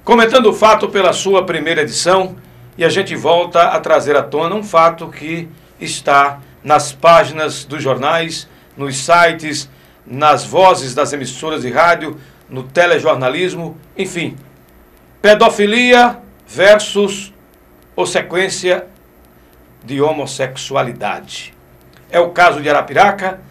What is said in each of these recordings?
Comentando o fato pela sua primeira edição, e a gente volta a trazer à tona um fato que está nas páginas dos jornais, nos sites, nas vozes das emissoras de rádio, no telejornalismo, enfim. Pedofilia versus ou sequência de homossexualidade. É o caso de Arapiraca,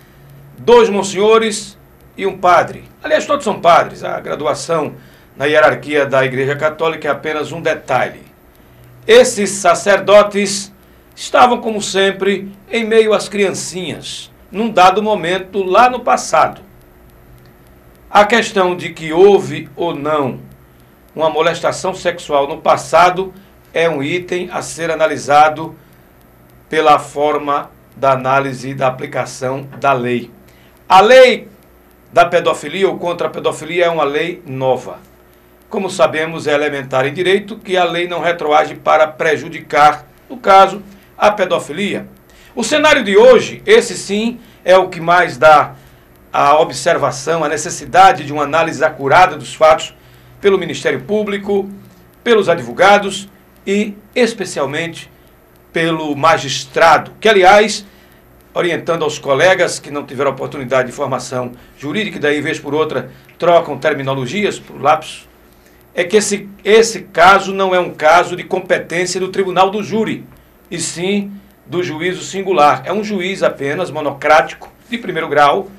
2 monsenhores e um padre. Aliás, todos são padres. A graduação na hierarquia da Igreja Católica é apenas um detalhe. Esses sacerdotes estavam, como sempre, em meio às criancinhas, num dado momento lá no passado. A questão de que houve ou não uma molestação sexual no passado é um item a ser analisado pela forma da análise da aplicação da lei. A lei da pedofilia ou contra a pedofilia é uma lei nova. Como sabemos, é elementar em direito que a lei não retroage para prejudicar, no caso, a pedofilia. O cenário de hoje, esse sim, é o que mais dá a observação, a necessidade de uma análise acurada dos fatos pelo Ministério Público, pelos advogados e, especialmente, pelo magistrado, que, aliás, orientando aos colegas que não tiveram oportunidade de formação jurídica e daí, vez por outra, trocam terminologias por lapsos, é que esse caso não é um caso de competência do tribunal do júri, e sim do juízo singular. É um juiz apenas monocrático, de primeiro grau,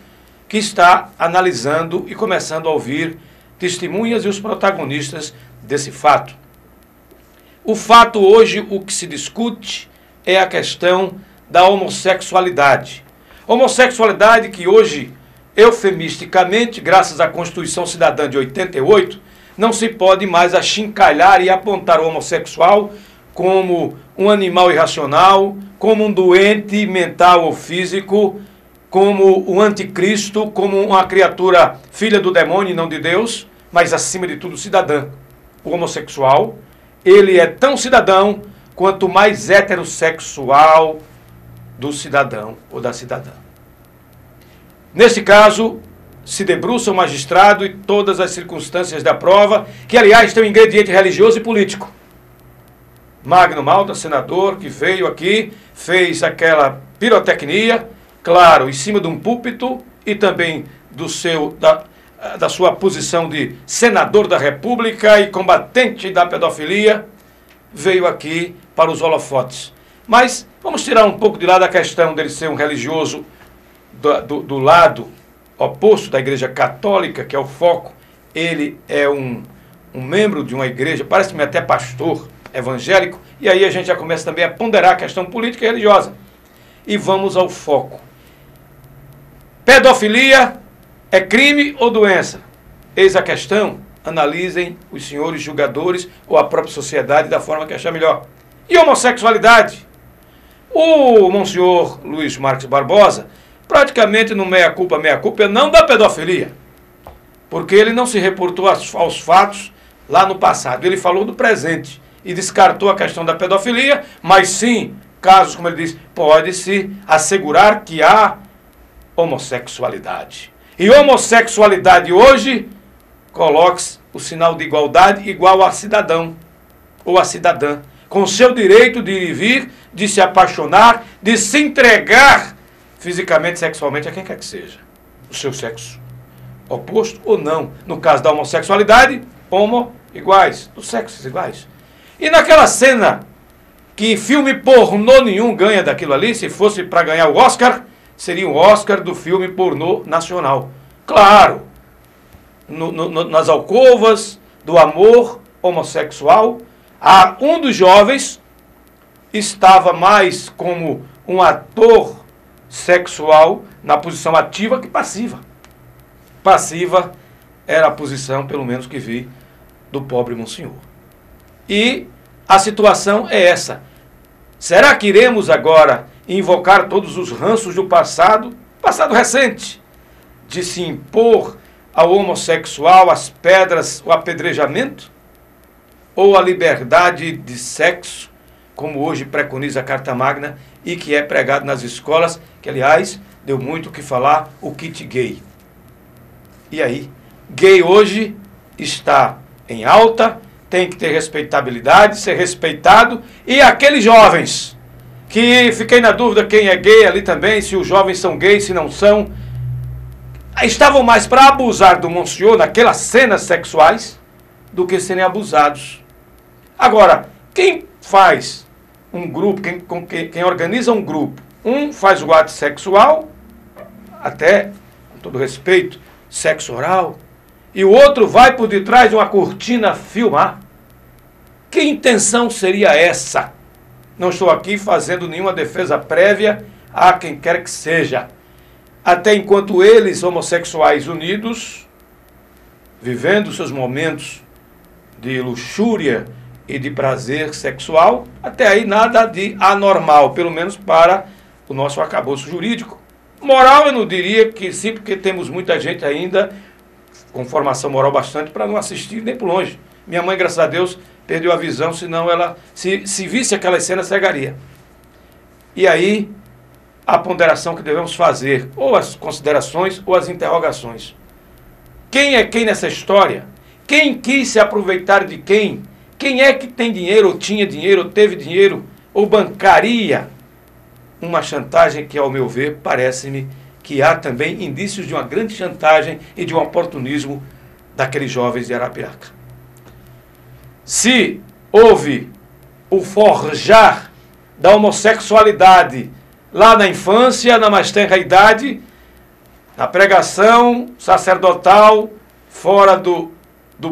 que está analisando e começando a ouvir testemunhas e os protagonistas desse fato. O fato hoje, o que se discute é a questão da homossexualidade. Homossexualidade que hoje, eufemisticamente, graças à Constituição Cidadã de 88, não se pode mais achincalhar e apontar o homossexual como um animal irracional, como um doente mental ou físico, como um anticristo, como uma criatura filha do demônio e não de Deus, mas acima de tudo cidadã. O homossexual, ele é tão cidadão quanto mais heterossexual do cidadão ou da cidadã. Neste caso, se debruça o magistrado e todas as circunstâncias da prova, que aliás tem um ingrediente religioso e político. Magno Malta, senador, que veio aqui, fez aquela pirotecnia, claro, em cima de um púlpito e também da sua posição de senador da República e combatente da pedofilia, veio aqui para os holofotes. Mas vamos tirar um pouco de lado a questão dele ser um religioso do lado oposto da Igreja Católica, que é o foco. Ele é um membro de uma igreja, parece-me até pastor evangélico, e aí a gente já começa também a ponderar a questão política e religiosa. E vamos ao foco. Pedofilia é crime ou doença? Eis a questão. Analisem os senhores julgadores ou a própria sociedade da forma que achar melhor. E homossexualidade? O monsenhor Luiz Marques Barbosa, praticamente no meia-culpa não da pedofilia, porque ele não se reportou aos fatos lá no passado. Ele falou do presente e descartou a questão da pedofilia, mas sim, casos, como ele diz, pode-se assegurar que há homossexualidade. E homossexualidade hoje, coloque-se o sinal de igualdade igual a cidadão ou a cidadã, com seu direito de ir e vir, de se apaixonar, de se entregar fisicamente, sexualmente a quem quer que seja. O seu sexo oposto ou não. No caso da homossexualidade, homo iguais, dos sexos iguais. E naquela cena que filme pornô nenhum ganha daquilo ali, se fosse para ganhar o Oscar, seria o Oscar do filme pornô nacional. Claro, nas alcovas do amor homossexual, um dos jovens estava mais como um ator sexual na posição ativa que passiva. Passiva era a posição, pelo menos que vi, do pobre monsenhor. E a situação é essa. Será que iremos agora invocar todos os ranços do passado recente, de se impor ao homossexual as pedras, o apedrejamento? Ou a liberdade de sexo, como hoje preconiza a Carta Magna e que é pregado nas escolas, que aliás deu muito o que falar, o kit gay. E aí, gay hoje está em alta, tem que ter respeitabilidade, ser respeitado. E aqueles jovens, que fiquei na dúvida quem é gay ali também, se os jovens são gays, se não são, estavam mais para abusar do Monsenhor naquelas cenas sexuais do que serem abusados. Agora, quem faz um grupo, quem organiza um grupo, um faz o ato sexual, até, com todo respeito, sexo oral, e o outro vai por detrás de uma cortina filmar. Que intenção seria essa? Não estou aqui fazendo nenhuma defesa prévia a quem quer que seja. Até enquanto eles, homossexuais unidos, vivendo seus momentos de luxúria e de prazer sexual, até aí nada de anormal, pelo menos para o nosso arcabouço jurídico. Moral eu não diria que sim, porque temos muita gente ainda com formação moral bastante para não assistir nem por longe. Minha mãe, graças a Deus, perdeu a visão, senão ela, se visse aquelas cenas, cegaria. E aí, a ponderação que devemos fazer, ou as considerações, ou as interrogações. Quem é quem nessa história? Quem quis se aproveitar de quem? Quem é que tem dinheiro, ou tinha dinheiro, ou teve dinheiro, ou bancaria? Uma chantagem que, ao meu ver, parece-me que há também indícios de uma grande chantagem e de um oportunismo daqueles jovens de Arapiraca. Se houve o forjar da homossexualidade lá na infância, na mais tenra idade, na pregação sacerdotal, fora do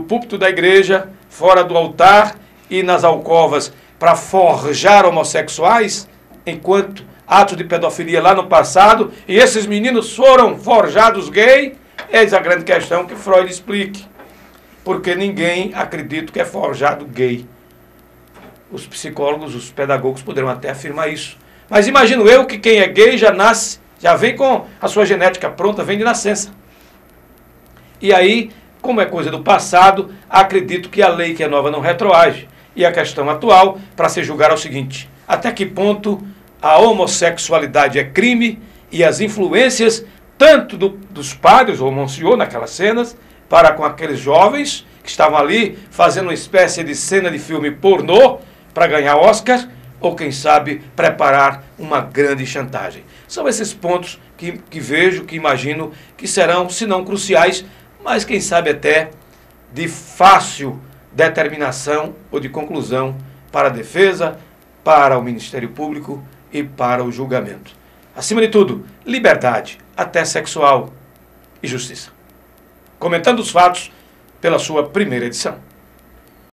púlpito da igreja, fora do altar e nas alcovas, para forjar homossexuais, enquanto atos de pedofilia lá no passado, e esses meninos foram forjados gay, eis a grande questão que Freud explique. Porque ninguém acredita que é forjado gay. Os psicólogos, os pedagogos poderão até afirmar isso. Mas imagino eu que quem é gay já nasce, já vem com a sua genética pronta, vem de nascença. E aí, como é coisa do passado, acredito que a lei que é nova não retroage. E a questão atual, para se julgar, é o seguinte: até que ponto a homossexualidade é crime e as influências, tanto dos padres, ou Monsenhor, naquelas cenas, para com aqueles jovens que estavam ali fazendo uma espécie de cena de filme pornô para ganhar Oscar, ou quem sabe preparar uma grande chantagem. São esses pontos que vejo, que imagino que serão, se não cruciais, mas quem sabe até de fácil determinação ou de conclusão para a defesa, para o Ministério Público e para o julgamento. Acima de tudo, liberdade, até sexual, e justiça. Comentando os fatos pela sua primeira edição.